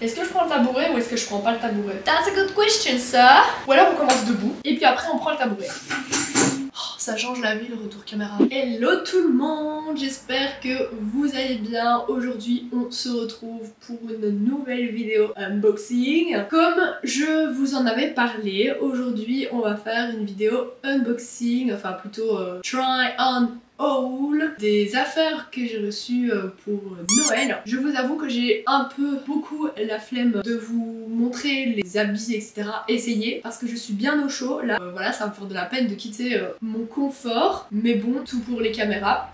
Est-ce que je prends le tabouret ou est-ce que je prends pas le tabouret? That's a good question, ça. Ou alors on commence debout et puis après on prend le tabouret. Oh, ça change la vie le retour caméra. Hello tout le monde, j'espère que vous allez bien. Aujourd'hui on se retrouve pour une nouvelle vidéo unboxing. Comme je vous en avais parlé, aujourd'hui on va faire une vidéo unboxing, enfin plutôt try on haul des affaires que j'ai reçues pour Noël. Je vous avoue que j'ai un peu beaucoup la flemme de vous montrer les habits etc. Essayez parce que je suis bien au chaud là. Voilà, ça va me faire de la peine de quitter mon confort, mais bon, tout pour les caméras.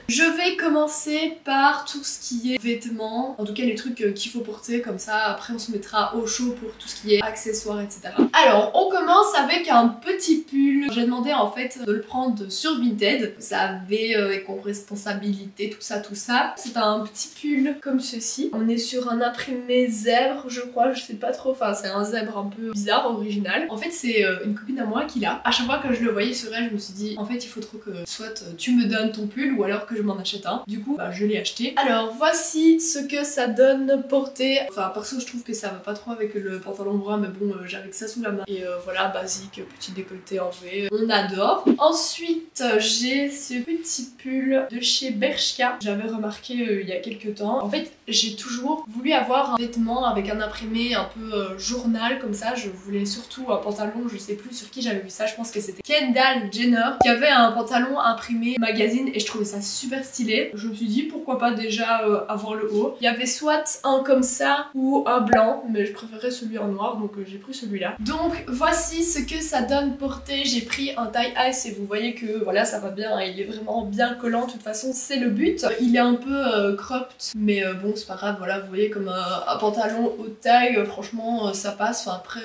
Je vais commencer par tout ce qui est vêtements, en tout cas les trucs qu'il faut porter, comme ça après on se mettra au chaud pour tout ce qui est accessoires etc. Alors on commence avec un petit pull. J'ai demandé en fait de le prendre sur Vinted. Ça avait éco-responsabilité, tout ça. C'est un petit pull comme ceci. On est sur un imprimé zèbre, je crois, je sais pas trop. Enfin, c'est un zèbre un peu bizarre, original. En fait, c'est une copine à moi qui l'a. À chaque fois que je le voyais sur elle, je me suis dit, en fait, il faut trop que soit tu me donnes ton pull ou alors que je m'en achète un. Du coup, bah, je l'ai acheté. Alors, voici ce que ça donne porté. Enfin, perso, je trouve que ça va pas trop avec le pantalon brun, mais bon, j'avais que ça sous la main. Et voilà, basique, petit décolleté en V. On adore. Ensuite, j'ai ce petit pull de chez Bershka. J'avais remarqué il y a quelques temps. En fait, j'ai toujours voulu avoir un vêtement avec un imprimé un peu journal comme ça. Je voulais surtout un pantalon, je sais plus sur qui j'avais vu ça, je pense que c'était Kendall Jenner qui avait un pantalon imprimé magazine et je trouvais ça super stylé. Je me suis dit pourquoi pas déjà avoir le haut. Il y avait soit un comme ça ou un blanc, mais je préférais celui en noir donc j'ai pris celui-là. Donc voici ce que ça donne porté. J'ai pris un taille S et vous voyez que voilà, ça va bien, il est vraiment bien collant, de toute façon c'est le but. Il est un peu cropped mais bon c'est pas grave, voilà, vous voyez comme un pantalon haute taille, franchement ça passe. Enfin après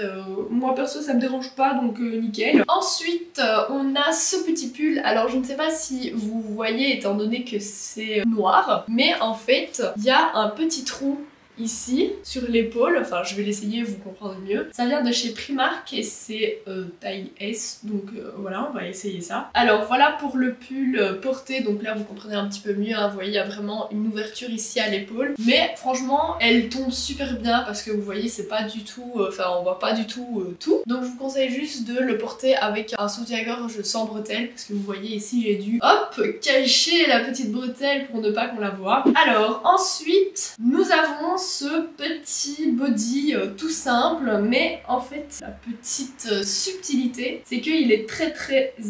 moi perso ça me dérange pas donc nickel. Ensuite on a ce petit pull, alors je ne sais pas si vous voyez étant donné que c'est noir, mais en fait il y a un petit trou ici sur l'épaule, enfin je vais l'essayer, vous comprendrez mieux. Ça vient de chez Primark et c'est taille S, donc voilà, on va essayer ça. Alors voilà pour le pull porté, donc là vous comprenez un petit peu mieux, hein. Vous voyez il y a vraiment une ouverture ici à l'épaule, mais franchement elle tombe super bien parce que vous voyez c'est pas du tout, enfin on voit pas du tout tout, donc je vous conseille juste de le porter avec un soutien-gorge sans bretelle parce que vous voyez ici j'ai dû hop cacher la petite bretelle pour ne pas qu'on la voie. Alors ensuite nous avons ce petit body tout simple, mais en fait la petite subtilité c'est qu'il est très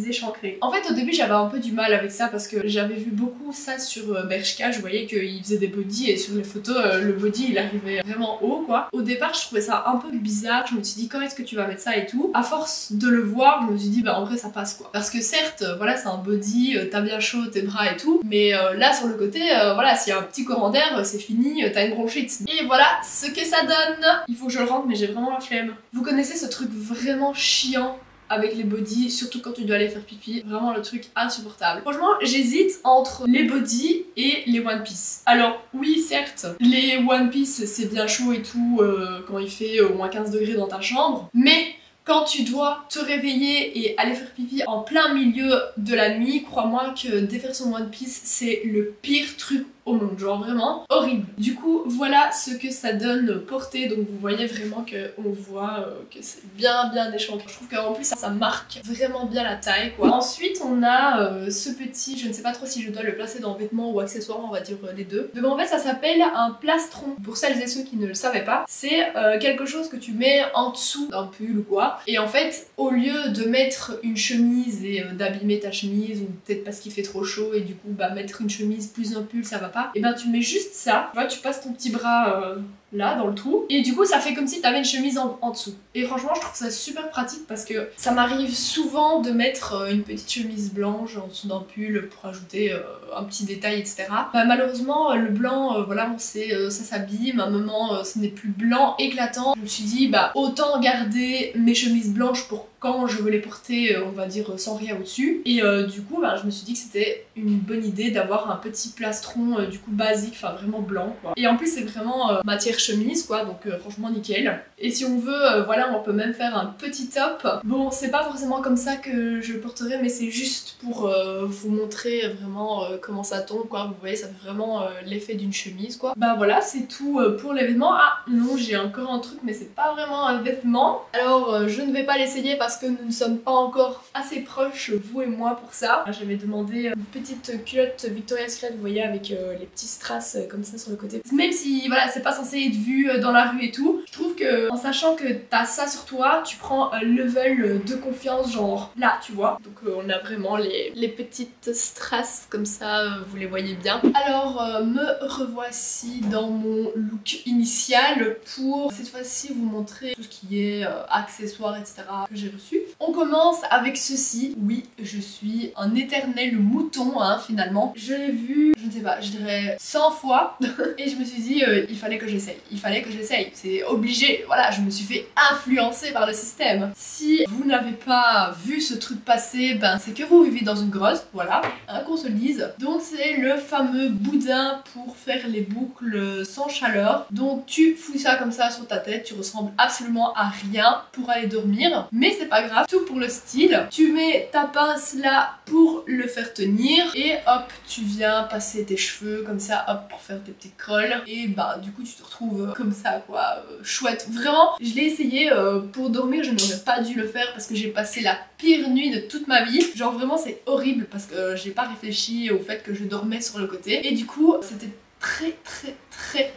échancré. En fait au début j'avais un peu du mal avec ça parce que j'avais vu beaucoup ça sur Bershka, je voyais qu'il faisait des bodys et sur les photos le body il arrivait vraiment haut quoi. Au départ je trouvais ça un peu bizarre, je me suis dit quand est-ce que tu vas mettre ça et tout. À force de le voir je me suis dit bah en vrai ça passe quoi. Parce que certes voilà c'est un body, t'as bien chaud tes bras et tout, mais là sur le côté voilà s'il y a un petit courant d'air c'est fini, t'as une bronchite. Et voilà ce que ça donne. Il faut que je le rentre mais j'ai vraiment la flemme. Vous connaissez ce truc vraiment chiant avec les bodys, surtout quand tu dois aller faire pipi, vraiment le truc insupportable. Franchement j'hésite entre les bodys et les One Piece. Alors oui certes les One Piece c'est bien chaud et tout quand il fait au moins 15 degrés dans ta chambre, mais quand tu dois te réveiller et aller faire pipi en plein milieu de la nuit, crois-moi que défaire son One Piece c'est le pire truc au monde, genre vraiment horrible. Du coup voilà ce que ça donne porté, donc vous voyez vraiment qu'on voit que c'est bien échancré. Je trouve qu'en plus ça marque vraiment bien la taille quoi. Ensuite on a ce petit, je ne sais pas trop si je dois le placer dans vêtements ou accessoires, on va dire les deux. Donc en fait ça s'appelle un plastron. Pour celles et ceux qui ne le savaient pas, c'est quelque chose que tu mets en dessous d'un pull ou quoi. Et en fait au lieu de mettre une chemise et d'abîmer ta chemise, ou peut-être parce qu'il fait trop chaud et du coup bah mettre une chemise plus un pull ça va pas, et ben tu mets juste ça, tu vois, tu passes ton petit bras là dans le trou et du coup ça fait comme si t'avais une chemise en dessous. Et franchement je trouve ça super pratique parce que ça m'arrive souvent de mettre une petite chemise blanche en dessous d'un pull pour ajouter un petit détail etc. Bah, malheureusement le blanc voilà on sait ça s'abîme, à un moment ce n'est plus blanc éclatant. Je me suis dit bah autant garder mes chemises blanches pour quand je veux les porter on va dire sans rien au dessus, et du coup bah, je me suis dit que c'était une bonne idée d'avoir un petit plastron du coup basique, enfin vraiment blanc quoi. Et en plus c'est vraiment matière chemise quoi, donc franchement nickel. Et si on veut, voilà, on peut même faire un petit top. Bon, c'est pas forcément comme ça que je le porterai, mais c'est juste pour vous montrer vraiment comment ça tombe quoi. Vous voyez, ça fait vraiment l'effet d'une chemise quoi. Bah voilà, c'est tout pour l'événement. Ah non, j'ai encore un truc, mais c'est pas vraiment un vêtement. Alors je ne vais pas l'essayer parce que nous ne sommes pas encore assez proches, vous et moi, pour ça. J'avais demandé une petite culotte Victoria's Secret, vous voyez, avec les petits strass comme ça sur le côté. Même si voilà, c'est pas censé être vu dans la rue et tout, je trouve que en sachant que t'as ça sur toi, tu prends un level de confiance genre là, tu vois. Donc on a vraiment les petites strass comme ça, vous les voyez bien. Alors me revoici dans mon look initial pour cette fois-ci vous montrer tout ce qui est accessoires etc. que j'ai reçu. On commence avec ceci. Oui, je suis un éternel mouton hein, finalement. Je l'ai vu, je ne sais pas, je dirais 100 fois et je me suis dit il fallait que j'essaye. Il fallait que j'essaye. C'est obligé. Voilà, je me suis fait influencer par le système. Si vous n'avez pas vu ce truc passer, ben c'est que vous vivez dans une grotte, voilà, hein, qu'on se le dise. Donc c'est le fameux boudin pour faire les boucles sans chaleur. Donc tu fous ça comme ça sur ta tête, tu ressembles absolument à rien pour aller dormir. Mais c'est pas grave, tout pour le style. Tu mets ta pince là pour le faire tenir et hop, tu viens passer tes cheveux comme ça, hop, pour faire tes petits curls. Et bah du coup tu te retrouves comme ça quoi, chouette. Vraiment, je l'ai essayé pour dormir, je n'aurais pas dû le faire parce que j'ai passé la pire nuit de toute ma vie. Genre vraiment c'est horrible parce que j'ai pas réfléchi au fait que je dormais sur le côté. Et du coup c'était très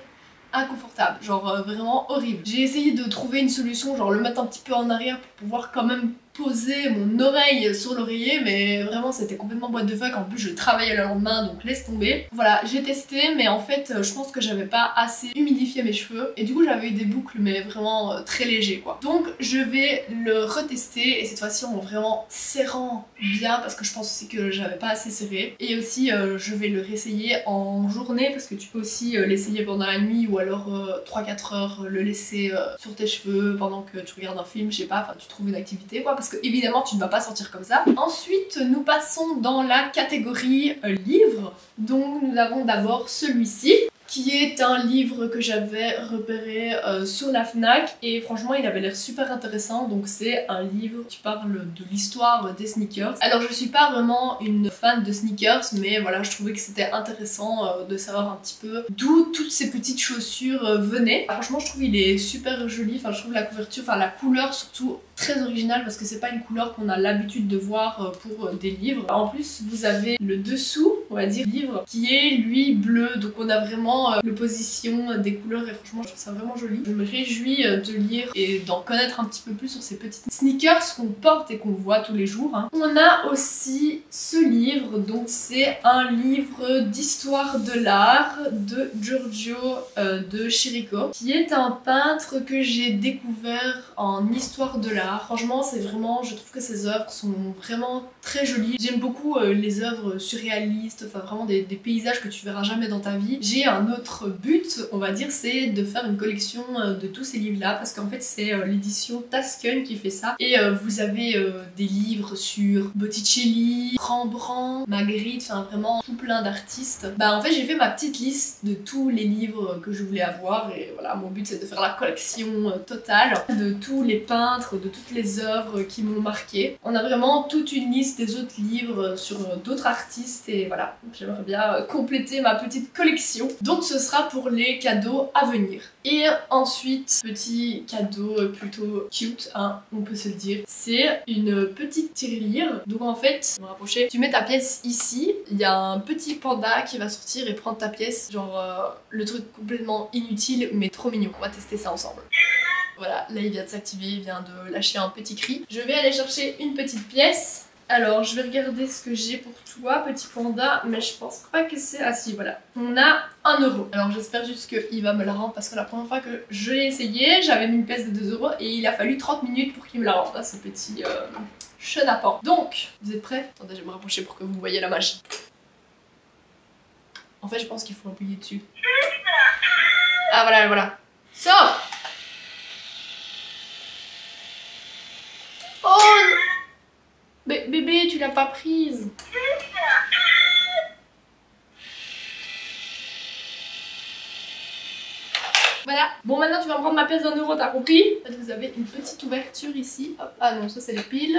inconfortable, genre vraiment horrible. J'ai essayé de trouver une solution, genre le mettre un petit peu en arrière pour pouvoir quand même poser mon oreille sur l'oreiller, mais vraiment c'était complètement boîte de fuck. En plus je travaillais le lendemain donc laisse tomber. Voilà, j'ai testé mais en fait je pense que j'avais pas assez humidifié mes cheveux et du coup j'avais eu des boucles mais vraiment très légers quoi. Donc je vais le retester et cette fois-ci en vraiment serrant bien parce que je pense aussi que j'avais pas assez serré. Et aussi je vais le réessayer en journée parce que tu peux aussi l'essayer pendant la nuit ou alors 3-4 heures le laisser sur tes cheveux pendant que tu regardes un film, je sais pas, enfin tu trouves une activité quoi, parce que évidemment tu ne vas pas sortir comme ça. Ensuite nous passons dans la catégorie livres. Donc nous avons d'abord celui-ci qui est un livre que j'avais repéré sur la Fnac et franchement il avait l'air super intéressant. Donc c'est un livre qui parle de l'histoire des sneakers. Alors je suis pas vraiment une fan de sneakers mais voilà, je trouvais que c'était intéressant de savoir un petit peu d'où toutes ces petites chaussures venaient. Franchement je trouve il est super joli, enfin je trouve la couverture, enfin la couleur surtout très originale parce que c'est pas une couleur qu'on a l'habitude de voir pour des livres. En plus vous avez le dessous, on va dire, livre qui est lui bleu, donc on a vraiment l'opposition des couleurs et franchement je trouve ça vraiment joli. Je me réjouis de lire et d'en connaître un petit peu plus sur ces petites sneakers qu'on porte et qu'on voit tous les jours hein. On a aussi ce livre, donc c'est un livre d'histoire de l'art de Giorgio de Chirico qui est un peintre que j'ai découvert en histoire de l'art. Franchement c'est vraiment, je trouve que ses œuvres sont vraiment très jolies. J'aime beaucoup les œuvres surréalistes, enfin vraiment des paysages que tu verras jamais dans ta vie. J'ai un autre but, on va dire, c'est de faire une collection de tous ces livres là parce qu'en fait c'est l'édition Tasken qui fait ça et vous avez des livres sur Botticelli, Rembrandt, Magritte, enfin vraiment tout plein d'artistes. Bah en fait j'ai fait ma petite liste de tous les livres que je voulais avoir et voilà, mon but c'est de faire la collection totale de tous les peintres, de toutes les œuvres qui m'ont marqué. On a vraiment toute une liste des autres livres sur d'autres artistes et voilà, j'aimerais bien compléter ma petite collection. Donc ce sera pour les cadeaux à venir. Et ensuite, petit cadeau plutôt cute, hein, on peut se le dire, c'est une petite tirelire. Donc en fait, je vais me rapprocher, tu mets ta pièce ici, il y a un petit panda qui va sortir et prendre ta pièce, genre le truc complètement inutile mais trop mignon. On va tester ça ensemble. Voilà, là il vient de s'activer, il vient de lâcher un petit cri. Je vais aller chercher une petite pièce. Alors je vais regarder ce que j'ai pour toi petit panda, mais je pense pas que c'est... Ah si, voilà, on a 1 €. Alors j'espère juste qu'il va me la rendre parce que la première fois que je l'ai essayé, j'avais mis une pièce de 2 € et il a fallu 30 minutes pour qu'il me la rende, là, ce petit chenapan. Donc, vous êtes prêts? Attendez, je vais me rapprocher pour que vous voyez la magie. En fait je pense qu'il faut appuyer dessus. Ah voilà, voilà. Sors! Oh! Bébé, tu l'as pas prise. Voilà. Bon, maintenant tu vas me prendre ma pièce d'1 €, t'as compris? En fait, vous avez une petite ouverture ici. Hop. Ah non, ça c'est les piles.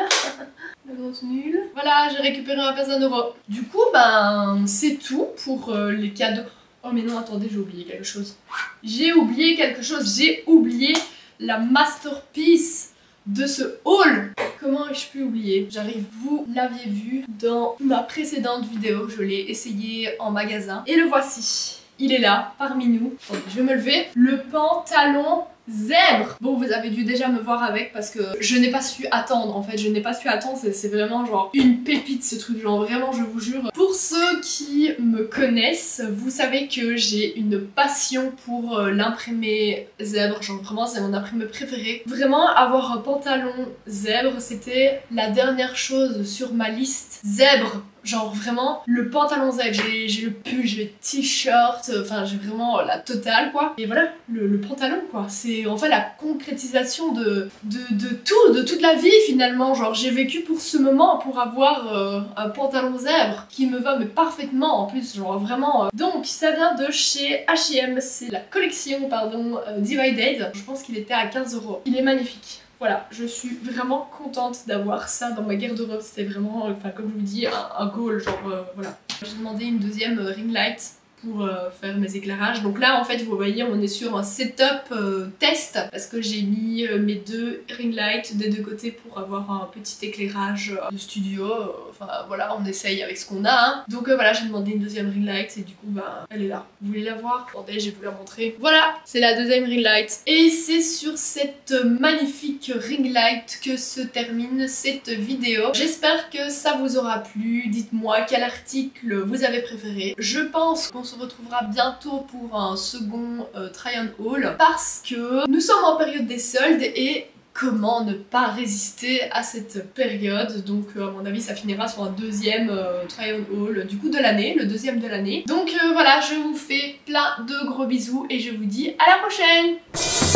La grosse nulle. Voilà, j'ai récupéré ma pièce d'1 €. Du coup, ben, c'est tout pour les cadeaux. Oh mais non, attendez, j'ai oublié quelque chose. J'ai oublié quelque chose. J'ai oublié la masterpiece de ce haul. Comment ai-je pu oublier? J'arrive, vous l'aviez vu dans ma précédente vidéo, je l'ai essayé en magasin. Et le voici. Il est là, parmi nous. Attendez, je vais me lever. Le pantalon zèbre. Bon, vous avez dû déjà me voir avec parce que je n'ai pas su attendre en fait. Je n'ai pas su attendre, c'est vraiment genre une pépite ce truc. Genre vraiment, je vous jure. Pour ceux qui me connaissent, vous savez que j'ai une passion pour l'imprimé zèbre. Genre vraiment, c'est mon imprimé préféré. Vraiment, avoir un pantalon zèbre, c'était la dernière chose sur ma liste. Zèbre. Genre vraiment, le pantalon zèbre, j'ai le pull, j'ai le t-shirt, enfin j'ai vraiment la totale quoi. Et voilà, le pantalon quoi, c'est en fait la concrétisation de tout, de toute la vie finalement. Genre j'ai vécu pour ce moment, pour avoir un pantalon zèbre qui me va mais parfaitement en plus, genre vraiment. Donc ça vient de chez H&M, c'est la collection pardon Divided. Je pense qu'il était à 15 €. Il est magnifique. Voilà, je suis vraiment contente d'avoir ça dans ma garde-robe. C'était vraiment, enfin comme je vous dis, un goal, genre voilà. J'ai demandé une deuxième ring light pour faire mes éclairages. Donc là en fait vous voyez on est sur un setup test parce que j'ai mis mes 2 ring lights des 2 côtés pour avoir un petit éclairage de studio. Enfin voilà, on essaye avec ce qu'on a hein. Donc voilà, j'ai demandé une deuxième ring light et du coup bah elle est là. Vous voulez la voir? Attendez, je vais vous la montrer. Voilà, c'est la deuxième ring light. Et c'est sur cette magnifique ring light que se termine cette vidéo. J'espère que ça vous aura plu. Dites-moi quel article vous avez préféré. Je pense qu'on se retrouvera bientôt pour un second try-on haul parce que nous sommes en période des soldes et comment ne pas résister à cette période. Donc à mon avis ça finira sur un deuxième try-on haul du coup de l'année, le deuxième de l'année. Donc voilà, je vous fais plein de gros bisous et je vous dis à la prochaine.